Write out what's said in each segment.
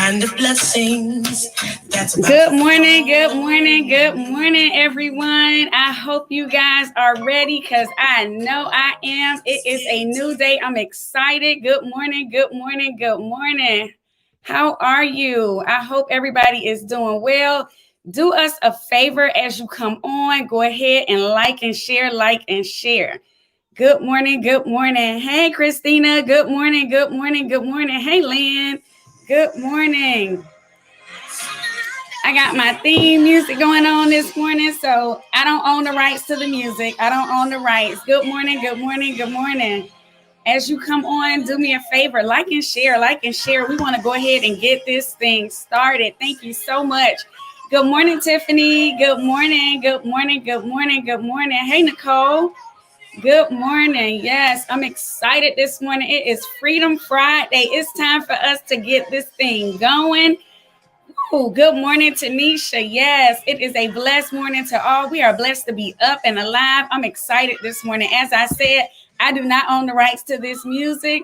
kind of blessings. Good morning, everyone. I hope you guys are ready because I know I am. It is a new day. I'm excited. Good morning. How are you? I hope everybody is doing well. Do us a favor as you come on. Go ahead and like and share. Good morning. Hey, Christina. Good morning. Hey, Lynn. Good morning. I got my theme music going on this morning, so I don't own the rights to the music. Good morning. As you come on, do me a favor, like and share. We want to go ahead and get this thing started. Thank you so much. Good morning, Tiffany. Good morning. Hey, Nicole. Good morning. Yes, I'm excited this morning. It is Freedom Friday. It's time for us to get this thing going. Good morning, Tanisha. Yes, it is a blessed morning to all. We are blessed to be up and alive. I'm excited this morning. As I said, I do not own the rights to this music,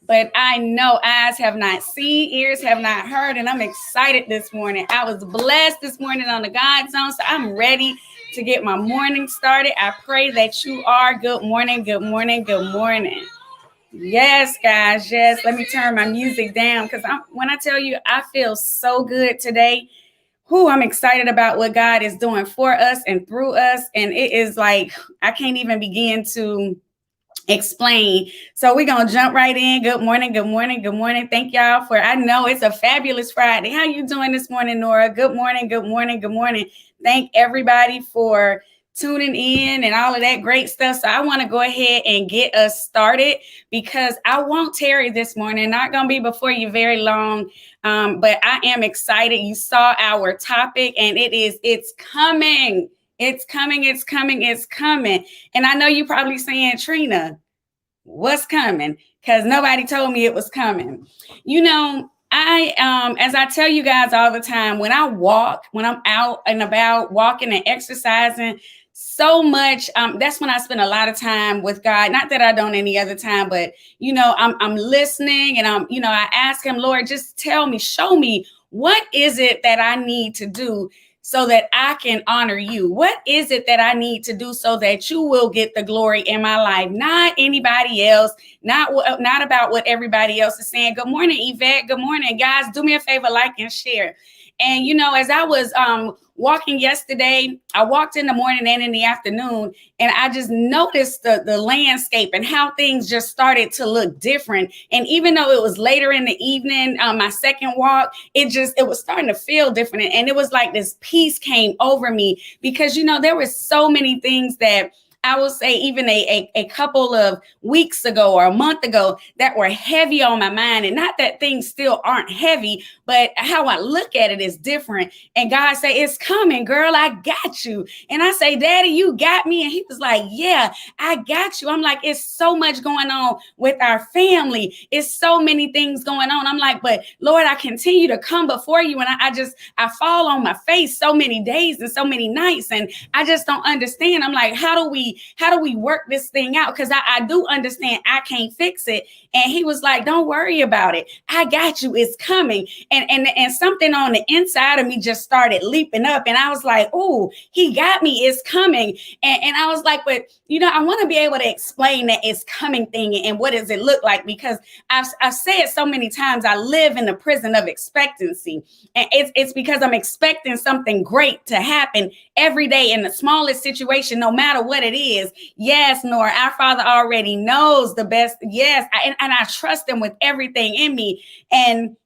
but I know eyes have not seen, ears have not heard, and I'm excited this morning. I was blessed this morning on the God Zone, so I'm ready to get my morning started. I pray that you are. Good morning. Yes, guys. Yes. Let me turn my music down because when I tell you I feel so good today. I'm excited about what God is doing for us and through us. And it is like I can't even begin to explain. So we're going to jump right in. Good morning. Thank y'all I know it's a fabulous Friday. How you doing this morning, Nora? Good morning. Thank everybody for tuning in and all of that great stuff. So I want to go ahead and get us started because I won't tarry this morning. Not going to be before you very long. But I am excited. You saw our topic and it's coming. It's coming. And I know you're probably saying, Trina, what's coming? Because nobody told me it was coming. You know, as I tell you guys all the time, when I'm out and about walking and exercising so much, that's when I spend a lot of time with God. Not that I don't any other time, but, I'm listening and I ask him, Lord, just tell me, show me, what is it that I need to do so that I can honor you? What is it that I need to do so that you will get the glory in my life? Not anybody else, not about what everybody else is saying. Good morning, Yvette. Good morning, guys. Do me a favor, like and share. And, as I was walking yesterday, I walked in the morning and in the afternoon, and I just noticed the landscape and how things just started to look different. And even though it was later in the evening, my second walk, it was starting to feel different. And it was like this peace came over me because, there were so many things that I will say even a couple of weeks ago or a month ago that were heavy on my mind. And not that things still aren't heavy, but how I look at it is different. And God say, it's coming, girl, I got you. And I say, Daddy, you got me. And he was like, yeah, I got you. I'm like, it's so much going on with our family. It's so many things going on. I'm like, but Lord, I continue to come before you. And I fall on my face so many days and so many nights. And I just don't understand. I'm like, how do we work this thing out? Because I do understand I can't fix it. And he was like, don't worry about it. I got you. It's coming. And something on the inside of me just started leaping up. And I was like, oh, he got me. It's coming. And I was like, but, I want to be able to explain that it's coming thing and what does it look like? Because I've said so many times, I live in the prison of expectancy. And it's because I'm expecting something great to happen every day in the smallest situation, no matter what it is. Yes, Nora, our Father already knows the best. Yes, and I trust him with everything in me. And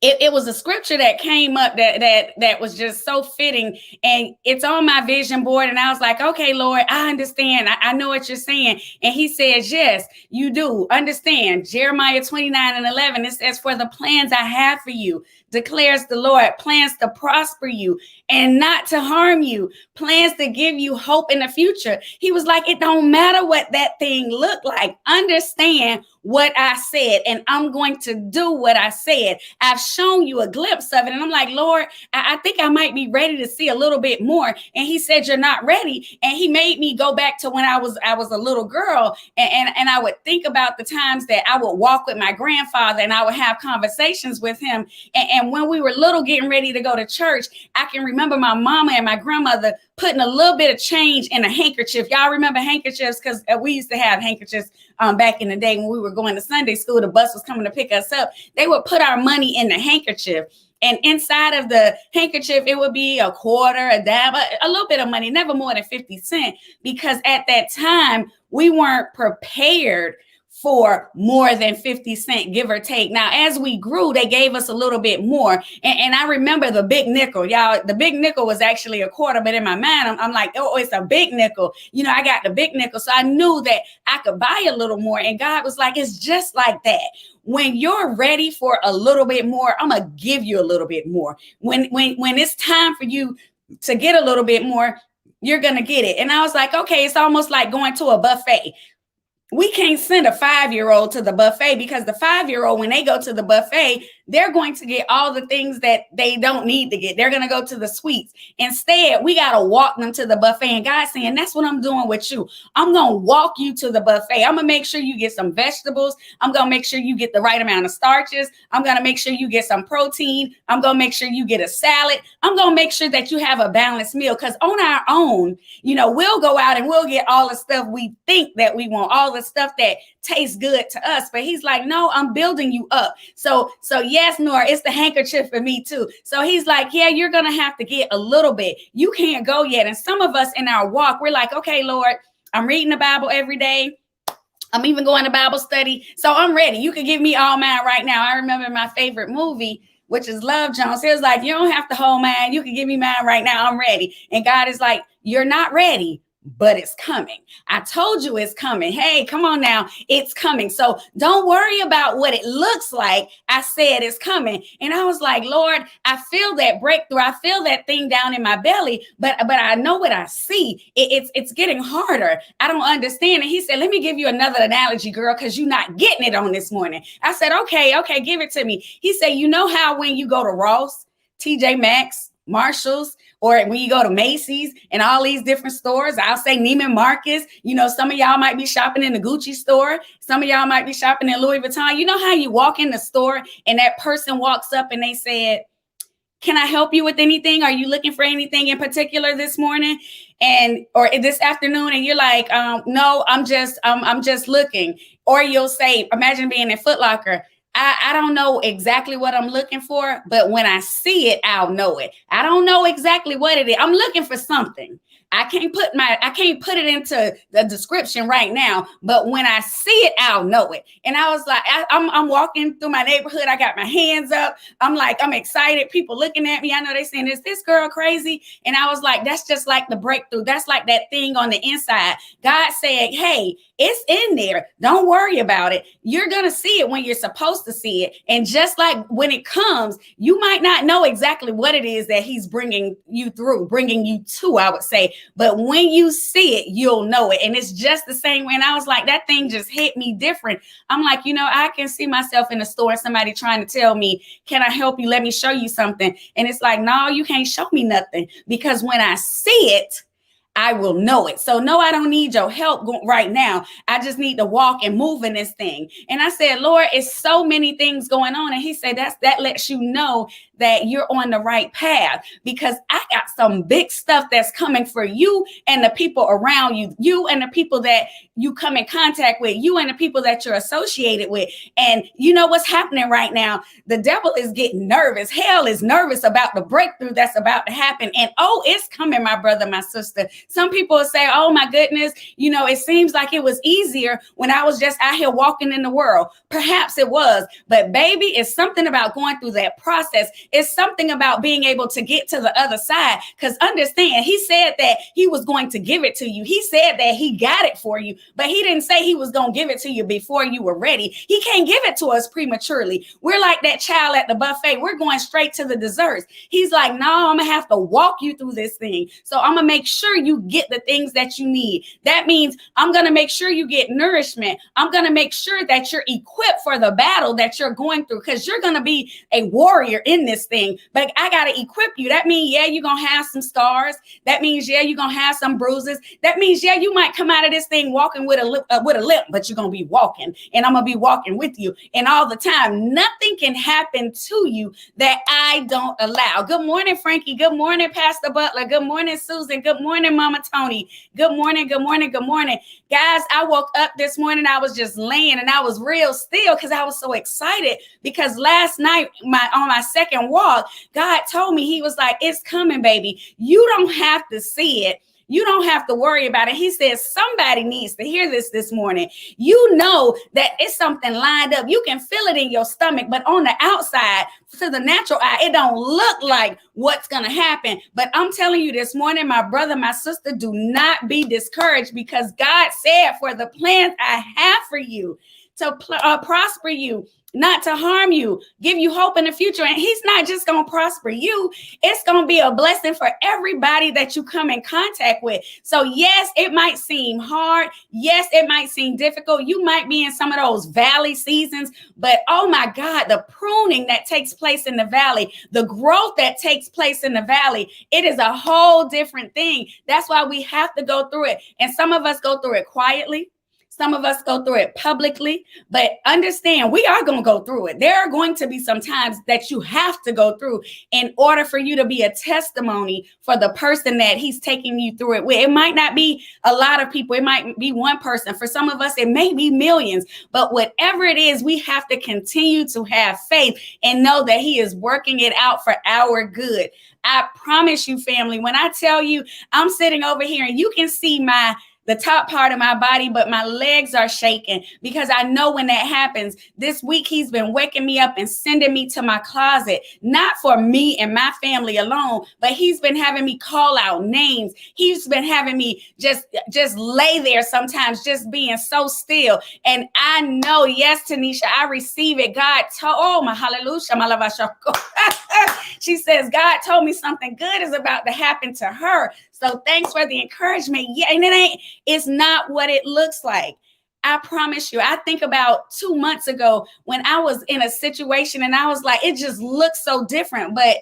it was a scripture that came up that was just so fitting, and it's on my vision board. And I was like, okay, Lord, I understand. I know what you're saying. And he says, yes, you do understand. Jeremiah 29:11, it says, for the plans I have for you, declares the Lord, plans to prosper you and not to harm you, plans to give you hope in the future. He was like, it don't matter what that thing looked like. Understand what I said, and I'm going to do what I said. I've shown you a glimpse of it. And I'm like, Lord, I think I might be ready to see a little bit more. And he said, you're not ready. And he made me go back to when I was a little girl. And I would think about the times that I would walk with my grandfather and I would have conversations with him. And when we were little, getting ready to go to church, I can remember my mama and my grandmother putting a little bit of change in a handkerchief. Y'all remember handkerchiefs? Because we used to have handkerchiefs back in the day when we were going to Sunday school. The bus was coming to pick us up. They would put our money in the handkerchief. And inside of the handkerchief, it would be a quarter, a dime, a little bit of money, never more than 50 cents. Because at that time, we weren't prepared for more than 50 cents, give or take. Now, as we grew, they gave us a little bit more. And I remember the big nickel. Y'all, the big nickel was actually a quarter, but in my mind, I'm like, oh, it's a big nickel. You know, I got the big nickel. So I knew that I could buy a little more. And God was like, it's just like that. When you're ready for a little bit more, I'm going to give you a little bit more. When it's time for you to get a little bit more, you're going to get it. And I was like, okay, it's almost like going to a buffet. We can't send a 5-year-old to the buffet, because the 5-year-old, when they go to the buffet, they're going to get all the things that they don't need to get. They're going to go to the sweets. Instead, we got to walk them to the buffet. And God's saying, that's what I'm doing with you. I'm going to walk you to the buffet. I'm going to make sure you get some vegetables. I'm going to make sure you get the right amount of starches. I'm going to make sure you get some protein. I'm going to make sure you get a salad. I'm going to make sure that you have a balanced meal, because on our own, you know, we'll go out and we'll get all the stuff we think that we want, all the stuff that tastes good to us. But he's like, no, I'm building you up. So yes, Nora, it's the handkerchief for me too. So he's like, yeah, you're going to have to get a little bit. You can't go yet. And some of us in our walk, we're like, okay, Lord, I'm reading the Bible every day. I'm even going to Bible study. So I'm ready. You can give me all mine right now. I remember my favorite movie, which is Love Jones. He was like, you don't have to hold mine. You can give me mine right now. I'm ready. And God is like, you're not ready, but it's coming. I told you it's coming. Hey, come on now. It's coming. So don't worry about what it looks like. I said it's coming. And I was like, Lord, I feel that breakthrough. I feel that thing down in my belly, but I know what I see. It's getting harder. I don't understand. And he said, let me give you another analogy, girl, because you're not getting it on this morning. I said, okay, give it to me. He said, you know how when you go to Ross, TJ Maxx, Marshalls, or when you go to Macy's and all these different stores, I'll say Neiman Marcus, you know, some of y'all might be shopping in the Gucci store. Some of y'all might be shopping in Louis Vuitton. You know how you walk in the store and that person walks up and they said, can I help you with anything? Are you looking for anything in particular this morning or this afternoon? And you're like, no, I'm just looking. Or you'll say, imagine being in Foot Locker. I don't know exactly what I'm looking for, but when I see it, I'll know it. I don't know exactly what it is. I'm looking for something. I can't put it into the description right now, but when I see it, I'll know it. And I was like, I'm walking through my neighborhood. I got my hands up. I'm like, I'm excited. People looking at me. I know they saying, is this girl crazy? And I was like, that's just like the breakthrough. That's like that thing on the inside. God said, hey, it's in there. Don't worry about it. You're going to see it when you're supposed to see it. And just like when it comes, you might not know exactly what it is that he's bringing you to, I would say. But when you see it, you'll know it. And it's just the same way. And I was like, that thing just hit me different. I'm like, you know, I can see myself in the store and somebody trying to tell me, can I help you? Let me show you something. And it's like, no, you can't show me nothing, because when I see it, I will know it. So no, I don't need your help right now. I just need to walk and move in this thing. And I said, Lord, it's so many things going on. And he said, that lets you know that you're on the right path, because I got some big stuff that's coming for you and the people around you, you and the people that you come in contact with, you and the people that you're associated with. And you know what's happening right now? The devil is getting nervous. Hell is nervous about the breakthrough that's about to happen. And oh, it's coming, my brother, my sister. Some people will say, oh my goodness, you know, it seems like it was easier when I was just out here walking in the world. Perhaps it was, but baby, it's something about going through that process. It's something about being able to get to the other side, because understand, he said that he was going to give it to you. He said that he got it for you, but he didn't say he was going to give it to you before you were ready. He can't give it to us prematurely. We're like that child at the buffet. We're going straight to the desserts. He's like, no, I'm going to have to walk you through this thing. So I'm going to make sure you you get the things that you need. That means I'm going to make sure you get nourishment. I'm going to make sure that you're equipped for the battle that you're going through, because you're going to be a warrior in this thing. But I got to equip you. That means, yeah, you're going to have some scars. That means, yeah, you're going to have some bruises. That means, yeah, you might come out of this thing walking with a limp, but you're going to be walking, and I'm going to be walking with you. And all the time, nothing can happen to you that I don't allow. Good morning, Frankie. Good morning, Pastor Butler. Good morning, Susan. Good morning, Mama Tony. Good morning. Good morning. Good morning. Guys, I woke up this morning. I was just laying and I was real still because I was so excited, because last night on my second walk, God told me, he was like, it's coming, baby. You don't have to see it. You don't have to worry about it. He says somebody needs to hear this morning. You know that it's something lined up. You can feel it in your stomach, but on the outside, to the natural eye, it don't look like what's going to happen. But I'm telling you this morning, my brother, my sister, do not be discouraged, because God said, for the plans I have for you to prosper you, not to harm you, give you hope in the future. And he's not just going to prosper you. It's going to be a blessing for everybody that you come in contact with. So yes, it might seem hard. Yes, it might seem difficult. You might be in some of those valley seasons, but oh my God, the pruning that takes place in the valley, the growth that takes place in the valley, it is a whole different thing. That's why we have to go through it. And some of us go through it quietly. Some of us go through it publicly, but understand we are going to go through it. There are going to be some times that you have to go through in order for you to be a testimony for the person that he's taking you through it with. It might not be a lot of people. It might be one person. For some of us, it may be millions, but whatever it is, we have to continue to have faith and know that he is working it out for our good. I promise you, family, when I tell you I'm sitting over here and you can see the top part of my body, but my legs are shaking, because I know when that happens. This week, he's been waking me up and sending me to my closet, not for me and my family alone, but he's been having me call out names. He's been having me just lay there sometimes, just being so still. And I know, yes, Tanisha, I receive it. God told, oh my hallelujah, my love, she says, God told me something good is about to happen to her. So thanks for the encouragement. Yeah, and it's not what it looks like. I promise you. I think about 2 months ago when I was in a situation and I was like, it just looks so different. But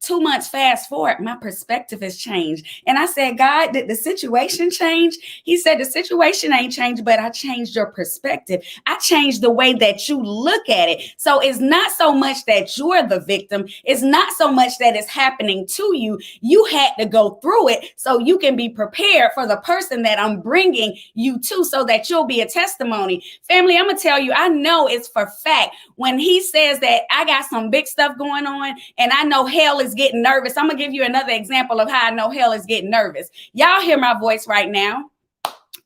2 months fast forward, my perspective has changed. And I said, God, did the situation change? He said, the situation ain't changed, but I changed your perspective. I changed the way that you look at it. So it's not so much that you're the victim. It's not so much that it's happening to you. You had to go through it so you can be prepared for the person that I'm bringing you to, so that you'll be a testimony. Family, I'm going to tell you, I know it's for fact. When he says that I got some big stuff going on and I know hell is getting nervous. I'm going to give you another example of how I know hell is getting nervous. Y'all hear my voice right now.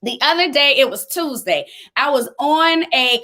The other day, it was Tuesday. I was on a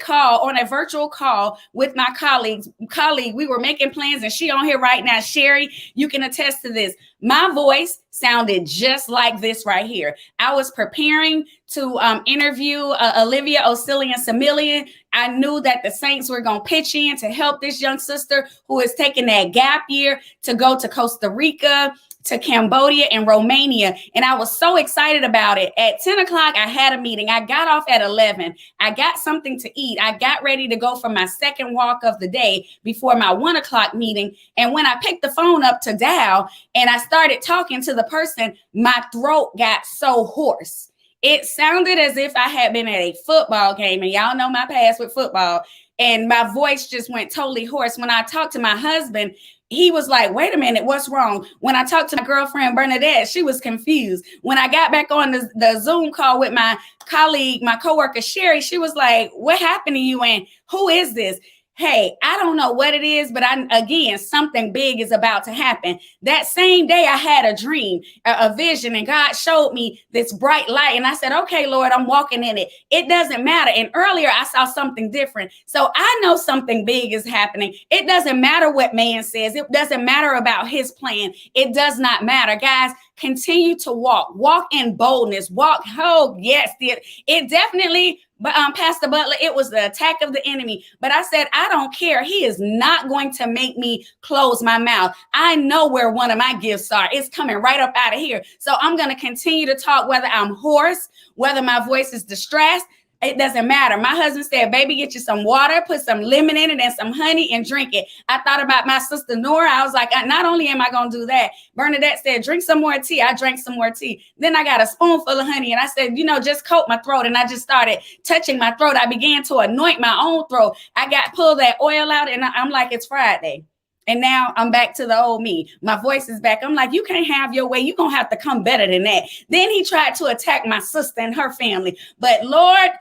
virtual call with my colleague. We were making plans, and she on here right now. Sherry, you can attest to this. My voice sounded just like this right here. I was preparing to interview Olivia Osilian-Samilian. I knew that the Saints were going to pitch in to help this young sister who is taking that gap year to go to Costa Rica, to Cambodia and Romania. And I was so excited about it. At 10 o'clock, I had a meeting. I got off at 11. I got something to eat. I got ready to go for my second walk of the day before my 1 o'clock meeting. And when I picked the phone up to dial and I started talking to the person, my throat got so hoarse. It sounded as if I had been at a football game, and y'all know my past with football. And my voice just went totally hoarse. When I talked to my husband, he was like, wait a minute, what's wrong? When I talked to my girlfriend, Bernadette, she was confused. When I got back on the Zoom call with my colleague, my coworker, Sherry, she was like, what happened to you? And who is this? Hey, I don't know what it is, but again, something big is about to happen. That same day, I had a dream, a vision, and God showed me this bright light. And I said, okay, Lord, I'm walking in it. It doesn't matter. And earlier, I saw something different. So I know something big is happening. It doesn't matter what man says. It doesn't matter about his plan. It does not matter. Guys, continue to walk in boldness. Oh, yes, it definitely But Pastor Butler, it was the attack of the enemy. But I said, I don't care. He is not going to make me close my mouth. I know where one of my gifts are. It's coming right up out of here. So I'm going to continue to talk, whether I'm hoarse, whether my voice is distressed. It doesn't matter. My husband said, baby, get you some water, put some lemon in it and some honey and drink it. I thought about my sister Nora. I was like, not only am I going to do that, Bernadette said, drink some more tea. I drank some more tea. Then I got a spoonful of honey and I said, just coat my throat. And I just started touching my throat. I began to anoint my own throat. I pulled that oil out and I'm like, it's Friday. And now I'm back to the old me. My voice is back. I'm like, you can't have your way. You're going to have to come better than that. Then he tried to attack my sister and her family. But Lord,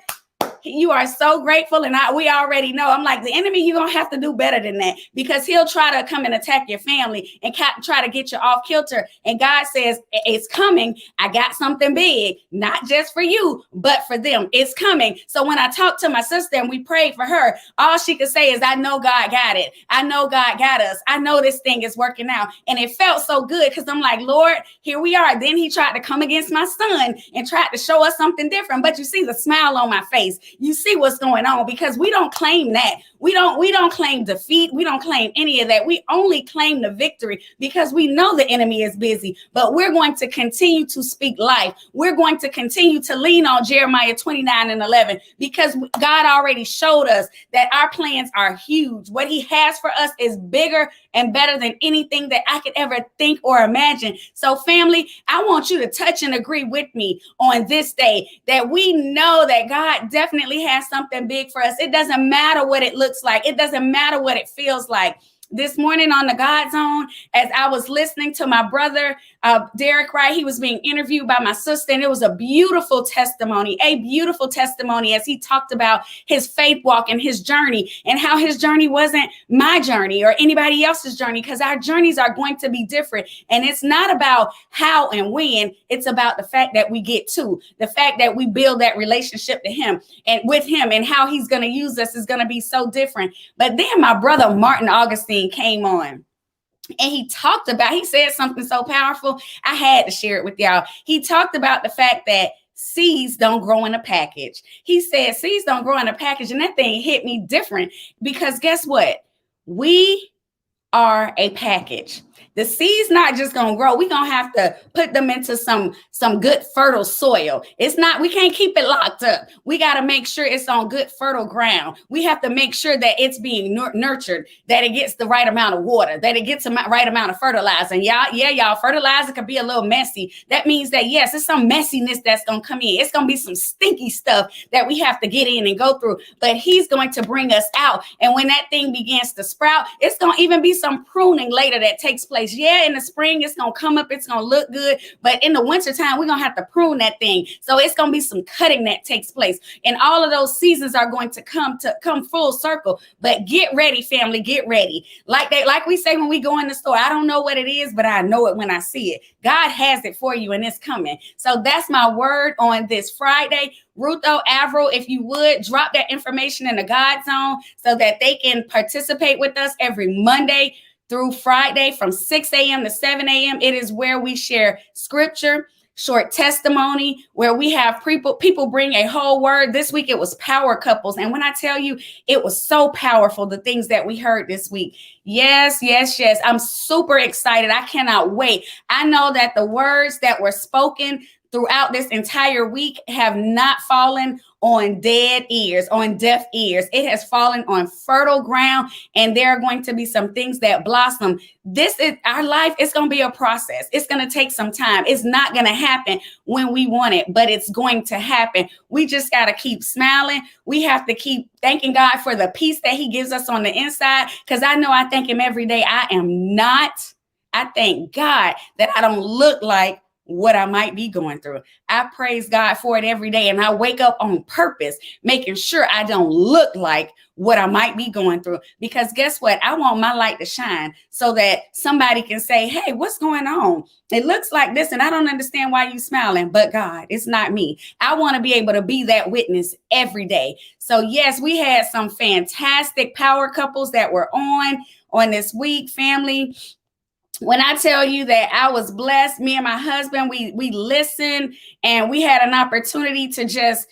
you are so grateful. And we already know. I'm like, the enemy, you're going to have to do better than that, because he'll try to come and attack your family and try to get you off kilter. And God says, it's coming. I got something big, not just for you, but for them. It's coming. So when I talked to my sister and we prayed for her, all she could say is, I know God got it. I know God got us. I know this thing is working out. And it felt so good, because I'm like, Lord, here we are. Then he tried to come against my son and tried to show us something different. But you see the smile on my face. You see what's going on, because we don't claim that. We don't claim defeat. We don't claim any of that. We only claim the victory, because we know the enemy is busy, but we're going to continue to speak life. We're going to continue to lean on Jeremiah 29:11, because God already showed us that our plans are huge. What he has for us is bigger and better than anything that I could ever think or imagine. So family, I want you to touch and agree with me on this day that we know that God definitely has something big for us. It doesn't matter what it looks like. It doesn't matter what it feels like. This morning on the God Zone, as I was listening to my brother, Derek Wright, he was being interviewed by my sister, and it was a beautiful testimony as he talked about his faith walk and his journey, and how his journey wasn't my journey or anybody else's journey, because our journeys are going to be different. And it's not about how and when, it's about the fact that we get to, the fact that we build that relationship to him and with him, and how he's going to use us is going to be so different. But then my brother, Martin Augustine, came on. And he said something so powerful. I had to share it with y'all. He talked about the fact that seeds don't grow in a package. He said seeds don't grow in a package. And that thing hit me different, because guess what? We are a package. The seeds not just going to grow. We're going to have to put them into some good fertile soil. We can't keep it locked up. We got to make sure it's on good fertile ground. We have to make sure that it's being nurtured, that it gets the right amount of water, that it gets the right amount of fertilizer. And y'all, fertilizer can be a little messy. That means that, yes, it's some messiness that's going to come in. It's going to be some stinky stuff that we have to get in and go through. But he's going to bring us out. And when that thing begins to sprout, it's going to even be some pruning later that takes place. Yeah, in the spring, it's going to come up. It's going to look good. But in the wintertime, we're going to have to prune that thing. So it's going to be some cutting that takes place. And all of those seasons are going to come full circle. But get ready, family. Get ready. Like we say when we go in the store, I don't know what it is, but I know it when I see it. God has it for you, and it's coming. So that's my word on this Friday. Rutho Averill, if you would, drop that information in the God Zone so that they can participate with us every Monday through Friday from 6 a.m. to 7 a.m. It is where we share scripture, short testimony, where we have people bring a whole word. This week it was power couples. And when I tell you, it was so powerful, the things that we heard this week. Yes. I'm super excited. I cannot wait. I know that the words that were spoken throughout this entire week have not fallen on deaf ears. It has fallen on fertile ground, and there are going to be some things that blossom. This is our life. It's going to be a process. It's going to take some time. It's not going to happen when we want it, but it's going to happen. We just got to keep smiling. We have to keep thanking God for the peace that he gives us on the inside, because I know I thank him every day. I thank God that I don't look like what I might be going through. I praise God for it every day. And I wake up on purpose, making sure I don't look like what I might be going through. Because guess what? I want my light to shine so that somebody can say, hey, what's going on? It looks like this, and I don't understand why you're smiling. But God, it's not me. I want to be able to be that witness every day. So yes, we had some fantastic power couples that were on this week, family. When I tell you that I was blessed, me and my husband, we listened, and we had an opportunity to just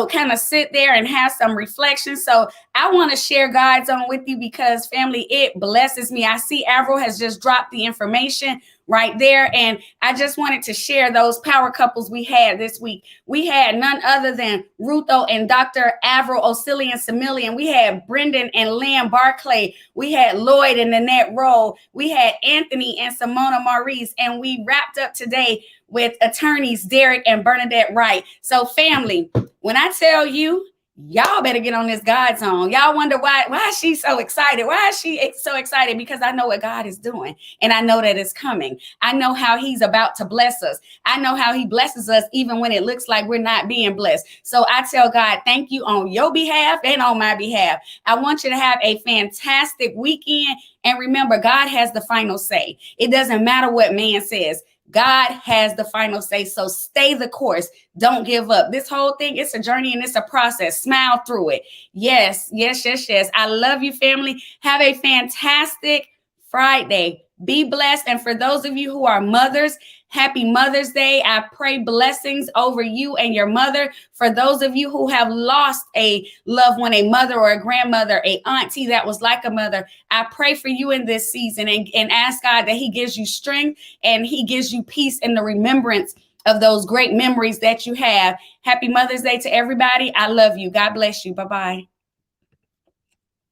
kind of sit there and have some reflection. So I want to share God's on with you because, family, it blesses me. I see Avril has just dropped the information right there. And I just wanted to share those power couples we had this week. We had none other than Rutho and Dr. Avril Osilian Similian. We had Brendan and Liam Barclay. We had Lloyd and Nanette Rowe. We had Anthony and Simona Maurice. And we wrapped up today with attorneys Derek and Bernadette Wright. So, family, when I tell you, y'all better get on this God song. Y'all wonder why is she so excited? Why is she so excited? Because I know what God is doing, and I know that it's coming. I know how he's about to bless us. I know how he blesses us even when it looks like we're not being blessed. So I tell God, thank you on your behalf and on my behalf. I want you to have a fantastic weekend. And remember, God has the final say. It doesn't matter what man says. God has the final say. So stay the course. Don't give up. This whole thing, it's a journey and it's a process. Smile through it. Yes. I love you, family. Have a fantastic Friday. Be blessed. And for those of you who are mothers, happy Mother's Day. I pray blessings over you and your mother. For those of you who have lost a loved one, a mother or a grandmother, a auntie that was like a mother, I pray for you in this season and ask God that he gives you strength and he gives you peace in the remembrance of those great memories that you have. Happy Mother's Day to everybody. I love you. God bless you. Bye-bye.